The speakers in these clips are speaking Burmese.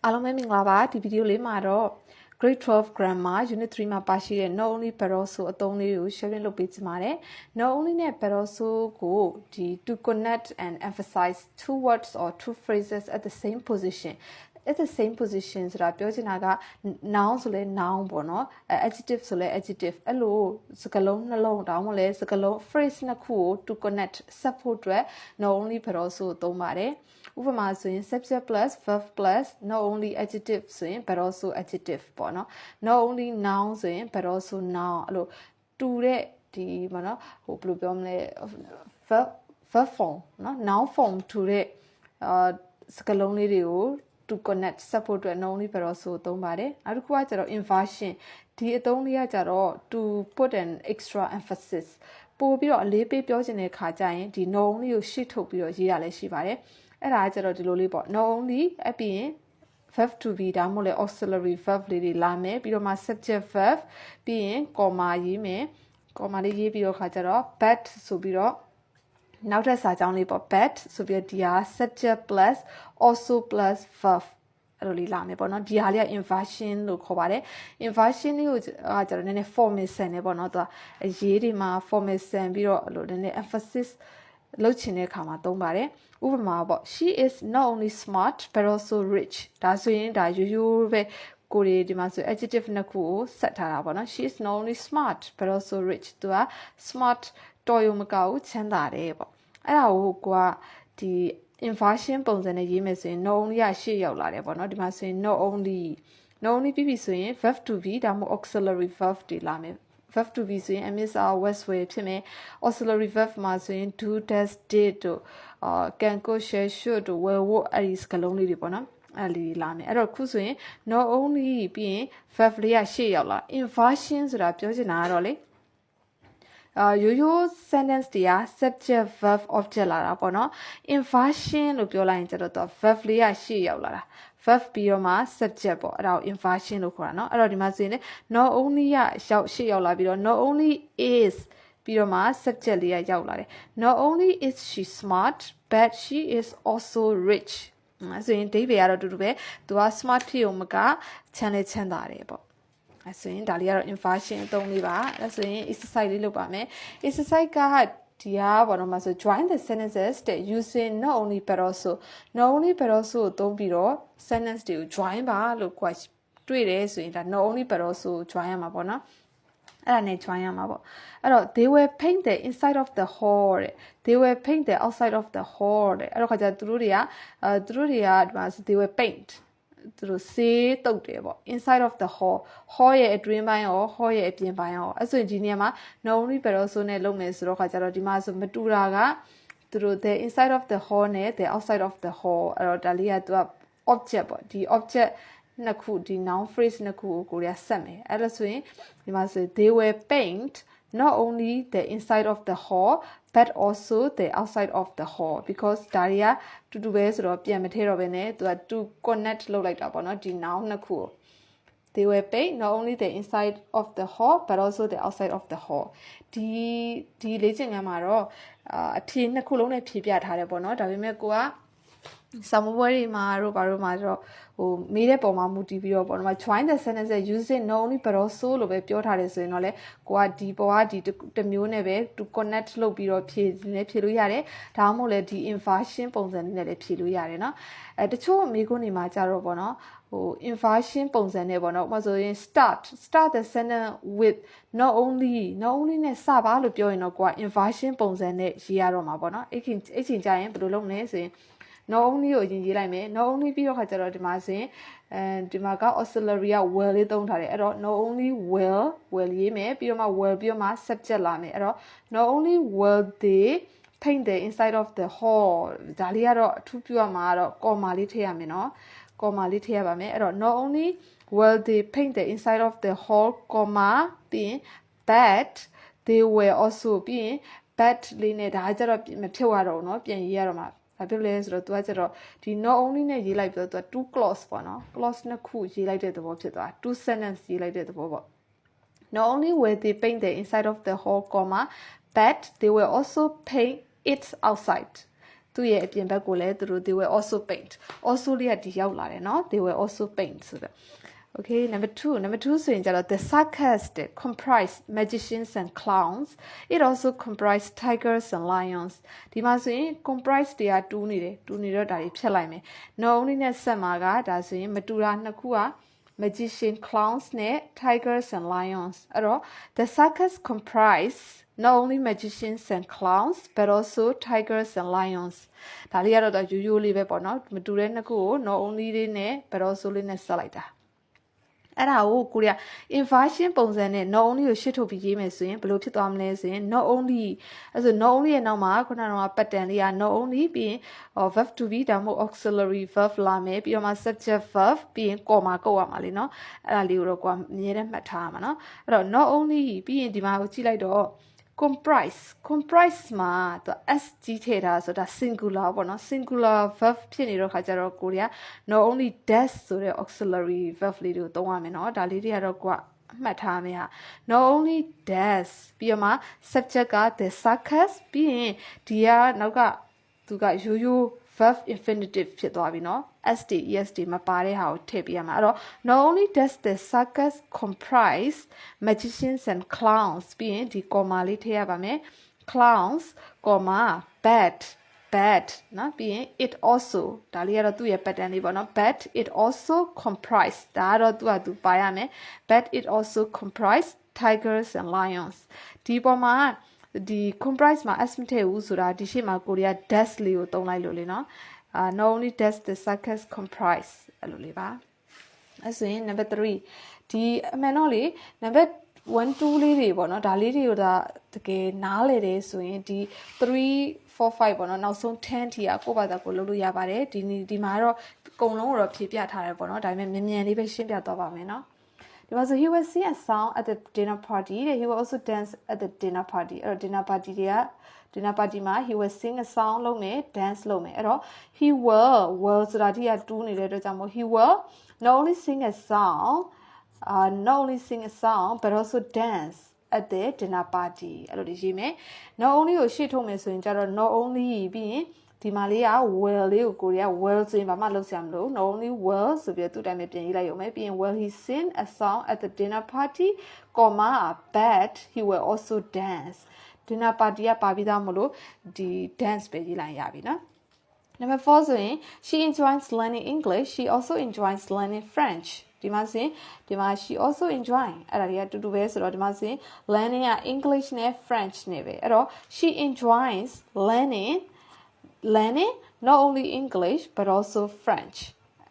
အားလုံးပဲမင်္ဂလာပါဒီဗီဒီယိုလေးမှာတော့ grade 12 grammar unit 3မှာပါရှိတဲ့ not only but also အသုံးလေးကို sharing လုပ်ပေးချင်ပါတယ် not only နဲ့ but also ကိုဒီ to connect and emphasize two words or two phrases at the same position at the same position ဆိုတာပြောချင်တာက noun ဆိုလဲ noun ပေါ့နော် adjective ဆိုလဲ adjective အဲ့လိုစကားလုံးနှလုံးတောင်းမလဲစကားလုံး phrase နှစ်ခုကို to connect ဆက်ဖို့အတွက် not only but also သုံးပါတယ်ဥပမာဆိုရင် subject plus verb plus not only adjective ဆိုရင် but also adjective ပေါ့နော် not only noun ဆိုရင် but also noun အဲ့လိုတူတဲ့ဒီပေါ့နော်ဟိုဘယ်လိုပြောမလဲ verb form နော် noun form တူတဲ့စကားလုံးလေးတွေကို to connect ဆက်ဖို့အတွက် not only but also သုံးပါတယ်နောက်တစ်ခုကကျတော့ inversion ဒီအသုံးလေးကကျတော့ to put an extra emphasis ပို့ပြီးတော့အလေးပေးပြောချင်တဲ့ခါကျရင်ဒီ not only ကိုရှေ့ထုတ်ပြီးတော့ရေးရလဲရှိပါတယ်အဲ့ဒါကျတော့ဒီလိုလေးပေါ့ not only အပြင် verb to be ဒါမှမဟုတ်လဲ auxiliary verb လေးတွေလာမယ်ပြီးတော့မှ subject verb ပြီးရင် comma ရေးမယ် comma လေးရေးပြီးတော့ခါကျတော့ but ဆိုပြီးတော့နောက်ထပ်စာကြောင်းလေးပေါ့ but ဆိုပြီးတော့ဒီဟာ subject plus also plus verb အဲ့လိုလေးလာမယ်ပေါ့နော်ဒီဟာလေးက inversion လို့ခေါ်ပါတယ် inversion လေးကိုကျတော့နည်းနည်း formal ဆန်နေပေါ့နော်သူကအရေးတွေမှာ formal ဆန်ပြီးတော့အဲ့လိုနည်းနည်း emphasis လုပ်ချင်တဲ့အခါမှာသုံးပါတယ်ဥပမာပေါ့ she is not only smart but also rich ဒါဆိုရင်ဒါရိုးရိုးပဲကိုရီဒီမှာဆို adjective နှစ်ခုကိုဆက်ထားတာပေါ့နော် she is not only smart but also rich သူက smart တော်ရုံမကဘူးချမ်းသာတယ်ပေါ့အဲ့ဒါကိုကဒီ inversion ပုံစံနဲ့ရေးမယ်ဆိုရင် not only ကရှေ့ရောက်လာတယ်ပေါ့နော်ဒီမှာဆိုရင် not only ပြီးပြီဆိုရင် verb to be ဒါမှမဟုတ် auxiliary verb တွေလာမယ်verb to be ဆိုရင် miss are was were ဖြစ်မယ် auxiliary verb မှာဆိုရင် do does did တို့can could share should တို့ will would အဲ့ဒီစကားလုံးလေးတွေပေါ့နော်အဲ့ဒီလာမယ်အဲ့တော့ခုဆိုရင် not only ပြီးရင် verb လေးကရှေ့ရောက်လာ inversion ဆိုတာပြောချင်တာကတော့လေရိုးရိုး sentence တွေက subject verb object လာတာပေါ့နော် inversion လို့ပြောလိုက်ရင်ကျတော့ verb လေးကရှေ့ရောက်လာတာ verb ပြီးတော့မှ subject ပေါ့အဲ့ဒါကို inversion လို့ခေါ်တာเนาะအဲ့တော့ဒီမှာဆိုရင် not only ကရှေ့ရောက်လာပြီးတော့ not only is ပြီးတော့မှ subject လေးကရောက်လာတယ် not only is she smart but she is also rich ဆိုရင်ဒိဗေကတော့တူတူပဲသူက smart ဖြစ်ုံမကချမ်းသာတယ်ပေါ့အဲ့ဆိုရင်ဒါလေးကတော့ inversion အသုံးလေးပါအဲ့ဆိုရင် exercise လေးလုပ်ပါမယ် exercise ကဒီဟာပေါ့နော်မှာဆို join the sentences that using not only but also ကိုသုံးပြီးတော့ sentence တွေကို join ပါလို့ question တွေ့တယ်ဆိုရင်ဒါ not only but also join ရမှာပေါ့နော်အဲ့ဒါနဲ့ join ရမှာပေါ့အဲ့တော့ they will paint the inside of the hall တဲ့ they will paint the outside of the hall တဲ့အဲ့တော့ခါကျသူတို့တွေကဒီမှာ they will paint သူတို့ဆေးတုပ်တယ်ပေါ့ inside of the hall ရဲ့အတွင်းပိုင်းရော hall ရဲ့အပြင်ပိုင်းရောအဲ့ဆိုရင်ဒီနေရာမှာ not only but also နဲ့လုပ်မယ်ဆိုတော့ခါကျတော့ဒီမှာဆိုမတူတာကသူတို့ the inside of the hall နဲ့ the outside of the hall အဲ့တော့ဒါလေးကသူက object ပေါ့ဒီ object နှစ်ခုဒီ noun phrase နှစ်ခုကိုကိုရီးယားဆက်မယ်အဲ့ဒါဆိုရင်ဒီမှာဆို they will paint not only the inside of the hall but also the outside of the hall because ဒါတွေကတူတူပဲဆိုတော့ပြန်မထည့်တော့ဘဲနဲ့သူက to connect လုပ်လိုက်တာပေါ့နော်ဒီ noun နှစ်ခုကို they will paint not only the inside of the hall but also the outside of the hall ဒီလေ့ကျင့်ခန်းမှာတော့အဖြေနှစ်ခုလုံးနဲ့ဖြေပြထားတယ်ပေါ့နော်ဒါပေမဲ့ကိုကစာမပွဲတွေမှာတို့ဘာလို့မှာဆိုတော့ဟိုမေးတဲ့ပုံမှာမူတည်ပြီးတော့ပေါ့နော် join the sentences using not only but also လို့ပဲပြောထားတယ်ဆိုရင်တော့လေကိုကဒီပေါ်ကဒီတစ်မျိုးနဲ့ပဲ to connect လုပ်ပြီးတော့ဖြည့်လို့ရတယ်ဒါမှမဟုတ်လေဒီ inversion ပုံစံနဲ့လည်းဖြည့်လို့ရတယ်เนาะတချို့မိကုန်းတွေမှာကြတော့ပေါ့နော်ဟို inversion ပုံစံနဲ့ပေါ့နော်ဥပမာဆိုရင် start the sentence with not only နဲ့စပါလို့ပြောရင်တော့ကိုက inversion ပုံစံနဲ့ရေးရတော့မှာပေါ့နော်အဲ့ချိန်ကျရင်ဘယ်လိုလုပ်မလဲဆိုရင်not only ကိုအရင်ရေးလိုက်မယ် not only ပြီးတော့ခါကျတော့ဒီမှာဆိုရင်ဒီမှာက auxiliary က will လေးသုံးထားတယ်အဲ့တော့ not only will ရေးမယ်ပြီးတော့မှ will ပြီးတော့မှ subject လာမယ်အဲ့တော့ not only will they paint the inside of the hall ဒါလေးကတော့အထူးပြုရမှာကတော့ comma လေးထည့်ရမယ်နော် comma လေးထည့်ရပါမယ်အဲ့တော့ not only will they paint the inside of the hall comma ပြီးရင် but they will also ပြီးရင် but လေးနဲ့ဒါကြတော့မဖြုတ်ရတော့ဘူးเนาะပြန်ရေးရတော့မှာဘာဖြစ်လဲဆိုတော့ तू ကကျတော့ဒီ not only နဲ့ရေးလိုက်ပြီးတော့ तू 2 clause ပေါ့နော် clause နှစ်ခုရေးလိုက်တဲ့သဘောဖြစ်သွား two sentence ရေးလိုက်တဲ့သဘောပေါ့ not only will they paint the inside of the hall comma but they will also paint it outside သူ့ရဲ့အပြင်ဘက်ကိုလည်းသူတို့ they will also paint also လေးကဒီရောက်လာတယ်เนาะ they will also paint ဆိုတော့ okay number 2ဆိုရင်ကျတော့ the circus comprise magicians and clowns it also comprise tigers and lions ဒီမှာဆိုရင် comprise တွေကတူးနေတော့ဒါတွေဖြတ်လိုက်မယ် not only နဲ့ဆက်မှာကဒါဆိုရင်မတူတာနှစ်ခုကmagician clowns နဲ့ tigers and lions အဲ့တော့ the circus comprise not only magicians and clowns but also tigers and lions ဒါလေးကတော့ရိုးရိုးလေးပဲပေါ့နော်မတူတဲ့နှစ်ခုကို not only လေးနဲ့ but also လေးနဲ့ဆက်လိုက်တာအဲ့ဒါကိုကိုရီးယား inversion ပုံစံနဲ့ not only ကိုရှစ်ထုတ်ပြီးရေးမယ်ဆိုရင်ဘယ်လိုဖြစ်သွားမလဲဆိုရင် not only အဲ့ဆို not only ရဲ့နောက်မှာခုနက pattern လေးက not only ပြီးရင် verb to be ဒါမှမဟုတ် auxiliary verb လာမယ်ပြီးတော့မှ subject verb ပြီးရင် comma ကုတ်ရမှာလေနော်အဲ့ဒါလေးကိုတော့ကိုကအမြဲတမ်းမှတ်ထားရမှာနော်အဲ့တော့ not only ပြီးရင်ဒီမှာကိုကြည့်လိုက်တော့ comprise မှာသူ s ကြီးထည့်ထားဆိုတာ singular ပေါ့နော် singular verb ဖြစ်နေတော့ခါကျတော့ကိုရီးယား not only does ဆိုတဲ့ auxiliary verb လေးတွေကိုသုံးရမယ်နော်ဒါလေးတွေကတော့ကိုကအမှတ်ထားမယ်ဟာ not only does ပြီးတော့မှ subject က the circus ပြီးရင်ဒီကနောက်ကသူကရိုးရိုးverb infinitive ဖြစ်သွားပြီเนาะ st est မပါတဲ့ဟာကိုထည့်ပြရမှာအဲ့တော့ not only does the circus comprise magicians and clowns ပြီးရင်ဒီ comma လေးထည့်ရပါမယ် clowns comma but เนาะပြီးရင် it also ဒါလေးကတော့သူ့ရဲ့ pattern လေးပေါ့เนาะ but it also comprise ဒါကတော့သူ့ဟာသူပါရမယ် but it also comprise tigers and lions ဒီပေါ်မှာဒီ comprise မှာ s မထည့်ဘူးဆိုတာဒီရှေ့မှာကိုရီးယား does လေးကိုသုံးလိုက်လို့လေနော်not only does the circus comprise အဲ့လိုလေးပါအဲ့ဆိုရင် number 3ဒီအမှန်တော့လေ number 1 2လေးတွေပေါ့နော်ဒါလေးတွေကိုဒါတကယ်နားလေတယ်ဆိုရင်ဒီ3 4 5ပေါ့နော်နောက်ဆုံး10ထိကိုယ့်ဘာသာကိုလုပ်လို့ရပါတယ်ဒီမှာတော့အကုန်လုံးကိုတော့ဖြည့်ပြထားတယ်ပေါ့နော်ဒါပေမဲ့မြန်လေးပဲရှင်းပြသွားပါမယ်နော်So he will sing a song at the dinner party. He will also dance at the dinner party. Dinner party ma he will sing a song လုပ်မယ် dance လုပ်မယ်အဲ့တော့ he will ဆိုတာဒီကတူးနေတဲ့အတွက်ကြောင့်မို့ he will not only sing a song but also dance at the dinner party အဲ့လိုရေးမယ် not only ကိုရှေ့ထုတ်မယ်ဆိုရင်ကျတော့ not only ပြီးရင်ဒီမှာလေးက will လေးကိုကိုရီးယား will ဆိုရင်ဘာမှလုပ်စရာမလို not only will ဆိုပြီးသူ့တိုင်းပဲပြန်ရေးလိုက်ရုံပဲပြီးရင် will he sing a song at the dinner party comma but he will also dance dinner party ကပါပြီးသားမလို့ဒီ dance ပဲရေးလိုက်ရပြီနော် number 4ဆိုရင် she enjoys learning English she also enjoys learning French ဒီမှာဆိုရင်ဒီမှာ she also enjoy အဲ့ဒါတွေကတူတူပဲဆိုတော့ဒီမှာဆိုရင် learning က English နဲ့ French နဲ့ပဲအဲ့တော့ she enjoys learning not only English but also French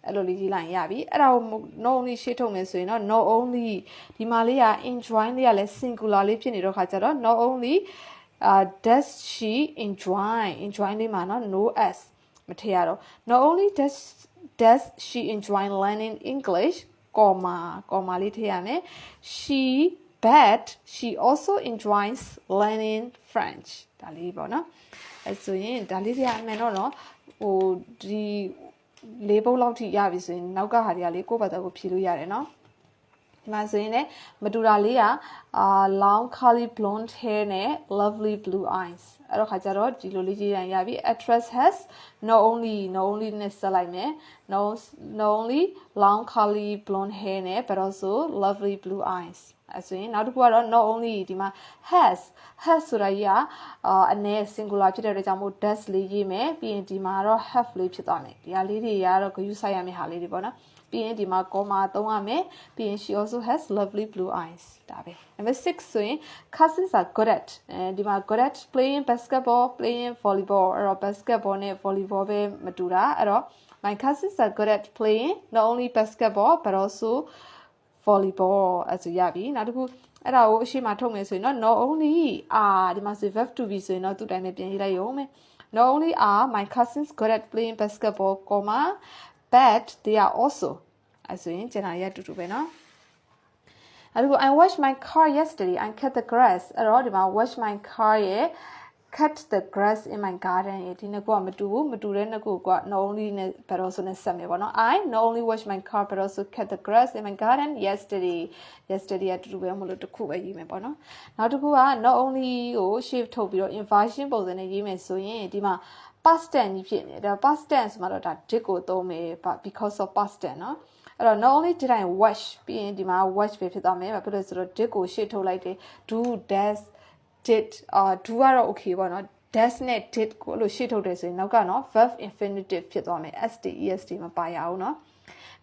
အဲ့လိုလေးရေးလိုက်ရပြီအဲ့ဒါကို not only ရှေ့ထုတ်မယ်ဆိုရင်တော့ not only ဒီမှာလေးက enjoy လေးကလည်း singular လေးဖြစ်နေတော့ခါကျတော့ not only does she enjoy လေးမှာနော် no s မထည့်ရတော့ not only does she enjoy learning English comma လေးထည့်ရမယ် but she also enjoys learning French ဒါလေးပေါ့နော်အဲ့ဆိုရင်ဒါလေးတွေအမှန်တော့နော်ဟိုဒီ၄ပုတ်လောက်ထိရပြီဆိုရင်နောက်ကဟာတွေကလေကိုယ့်ဘာသာကိုဖြေလို့ရတယ်နော်ဒီမှာဆိုရင်လည်းမတူတာလေးကlong curly blonde hair နဲ့ lovely blue eyes အဲ့တော့ခါကျတော့ဒီလိုလေးရေးရပြီ actress has not only နဲ့ဆက်လိုက်မယ် not only long curly blonde hair နဲ့ but also lovely blue eyes အဲ့ဆိုရင်နောက်တစ်ခုကတော့ not only ဒီမှာ has ဆိုတာကြီးကအနည်း singular ဖြစ်တဲ့အတွက်ကြောင့်မို့ does လေးရေးမယ်ပြီးရင်ဒီမှာတော့ have လေးဖြစ်သွားမယ်ဒီဟာလေးတွေကတော့ဂရုစိုက်ရမယ့်ဟာလေးတွေပေါ့နော်ပြီးရင်ဒီမှာ comma သုံးရမယ်ပြီးရင် she also has lovely blue eyes ဒါပဲ number 6ဆိုရင် cousins are good at ဒီမှာ good at playing basketball playing volleyball အဲ့တော့ basketball နဲ့ volleyball ပဲမတူတာအဲ့တော့ my cousins are good at playing not only basketball but also volleyball အဲ့ဆိုရပြီနောက်တစ်ခုအဲ့ဒါကိုအရှိမထုတ်မယ်ဆိုရင်တော့ not only ဒီမှာဆို verb to be ဆိုရင်တော့သူ့တိုင်းပဲပြန်ရေးလိုက်ရုံပဲ not only are my cousins good at playing basketball comma but they are also အဲ့ဆိုရင်ကျန်တာရတူတူပဲเนาะအဲ့ဒါကို I washed my car yesterday I cut the grass အဲ့တော့ဒီမှာ wash my car ရဲ့ cut the grass in my garden ဒီနှစ်ခုကမတူဘူးမတူတဲ့နှစ်ခုက not only နဲ့ but also နဲ့ဆက်မယ်ပေါ့နော် I not only wash my car but also cut the grass in my garden yesterday ကတူတူပဲမလို့တစ်ခုပဲရေးမယ်ပေါ့နော်နောက်တစ်ခုက not only ကို shift ထုတ်ပြီးတော့ inversion ပုံစံနဲ့ရေးမယ်ဆိုရင်ဒီမှာ past tense ကြီးဖြစ်နေတယ် past tense မှာတော့ဒါ did ကိုသုံးမယ် because of past tense เนาะအဲ့တော့ not only did I watch ပြီးရင်ဒီမှာ watch ပဲဖြစ်သွားမယ်ဘာဖြစ်လို့ဆိုတော့ did ကိုရှေ့ထုတ်လိုက်တယ် do does did do ကတော့ okay ပေါ့เนาะ does နဲ့ did ကိုအဲ့လိုရှေ့ထုတ်တယ်ဆိုရင်နောက်ကနော် verb infinitive ဖြစ်သွားမယ် st est မပါရအောင်เนาะ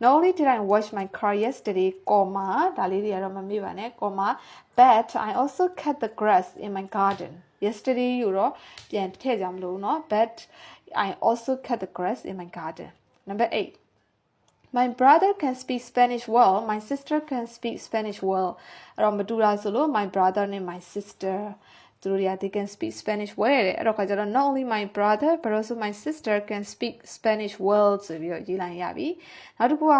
Not only did I wash my car yesterday, comma, ဒါလေးတွေကတော့မမေ့ပါနဲ့ comma, but I also cut the grass in my garden. Yesterday ယူတော့ပြန်ထည့်ကြမလို့เนาะ but I also cut the grass in my garden. Number 8. My brother can speak Spanish well. My sister can speak Spanish well. အဲ့တော့မတူတာဆိုလို့ my brother နဲ့ my sister သူတို့တွေက they can speak Spanish well တဲ့အဲ့တော့ခါကျတော့ not only my brother but also my sister can speak Spanish well ဆိုပြီးတော့ရေးလိုက်ရပြီနောက်တစ်ခုက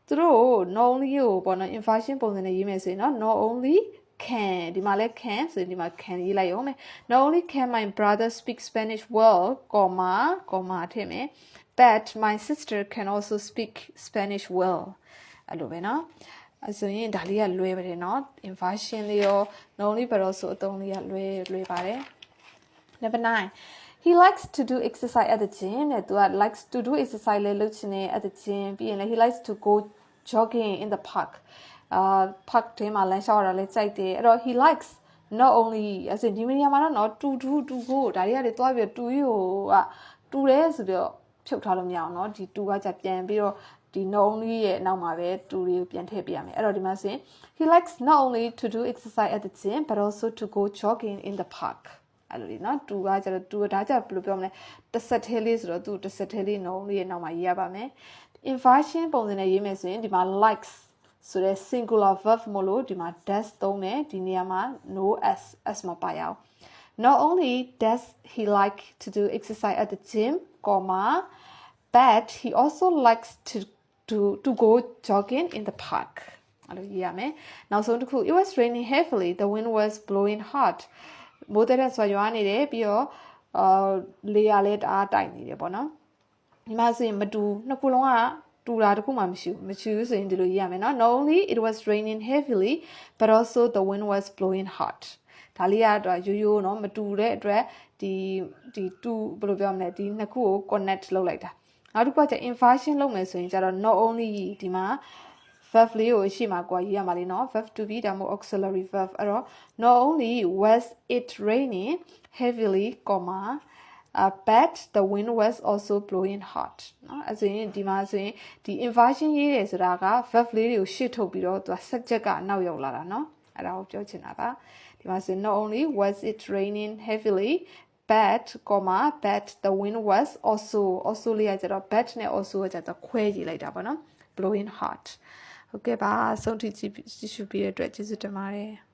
သူတို့ not only ကိုပေါ့နော် inversion ပုံစံနဲ့ရေးမယ်ဆိုရင်တော့ not only can ဒီမှာလဲ can ဆိုရင်ဒီမှာ can ရေးလိုက်အောင်မယ် not only can my brother speak Spanish well comma ထည့်မယ် but my sister can also speak Spanish well အဲ့လိုပဲနော်အဲ့ဆိုရင်ဒါလေးကလွယ်ပါတယ်เนาะ inversion လေးရော not only but also အသုံးလေးကလွယ်ပါတယ် Number 9 He likes to do exercise at the gym တဲ့သူက likes to do exercise လေးလုပ်ချင်တယ် at the gym ပြီးရင်လည်း he likes to go jogging in the park park ထဲမှာလမ်းလျှောက်ရတာလည်းကြိုက်တယ်အဲ့တော့ he likes not only အဲ့ဆိုဒီမီဒီယာမှာတော့ to go ဒါတွေကလည်းတွားပြီး to ကိုကတူတယ်ဆိုပြီးတော့ဖြုတ်ထားလို့မရအောင်เนาะဒီ to ကကြပြန်ပြီးတော့ဒီ not only ရဲ့အနောက်မှာပဲ to တွေကိုပြန်ထည့်ပြရမယ်အဲ့တော့ဒီမှာဆိုရင် he likes not only to do exercise at the gym but also to go jogging in the park အဲ့လိုလေနော် to ကကျတော့ to ဒါကြဘယ်လိုပြောမလဲတစ်ဆက်သေးလေးဆိုတော့ သူတစ်ဆက်သေးလေး not only ရဲ့နောက်မှာရေးရပါမယ် inversion ပုံစံနဲ့ရေးမယ်ဆိုရင်ဒီမှာ likes ဆိုတဲ့ singular verb မို့လို့ဒီမှာ does သုံးမယ်ဒီနေရာမှာ no s မပါရအောင် not only does he like to do exercise at the gym comma but he also likes to go jogging in the park အဲ့လိုရေးရမယ်နောက်ဆုံးတစ်ခု it was raining heavily the wind was blowing hard မိုးတဲ့ဆွာရွာနေတယ်ပြီးတော့လေယာလည်းတအားတိုက်နေတယ်ပေါ့နော်ဒီမှာဆိုရင်မတူနှစ်ခုလုံးကတူတာတစ်ခုမှမရှိဘူးဆိုရင်ဒီလိုရေးရမယ်နော် not only it was raining heavily but also the wind was blowing hard ဒါလေးကတော့ရိုးเนาะမတူတဲ့အတွက်ဒီတူဘယ်လိုပြောမလဲဒီနှစ်ခုကို connect လုပ်လိုက်တာနောက်တစ်ခုကကျ inversion လုပ်မယ်ဆိုရင်ကျတော့ not only ဒီမှာ verb လေးကိုရှေ့မှာကိုရေးရမှာလေနော် verb to be ဒါမှမဟုတ် auxiliary verb အဲ့တော့ not only was it raining heavily comma but the wind was also blowing hard နော်အဲ့ဆိုရင်ဒီမှာဆိုရင်ဒီ inversion ရေးတယ်ဆိုတာက verb လေးတွေကိုရှေ့ထုတ်ပြီးတော့သူက subject ကနောက်ရောက်လာတာနော်အဲ့ဒါကိုပြောချင်တာပါဒီမှာဆိုရင် not only was it raining heavily but the wind was also လေးကကျတော့ but နဲ့ also ကကျတော့ခွဲကြည့်လိုက်တာပေါ့နော် blowing hard ဟုတ်ကဲ့ပါဆုံးထိကြည့်ရှုပြီးတဲ့အတွက်ကျေးဇူးတင်ပါတယ်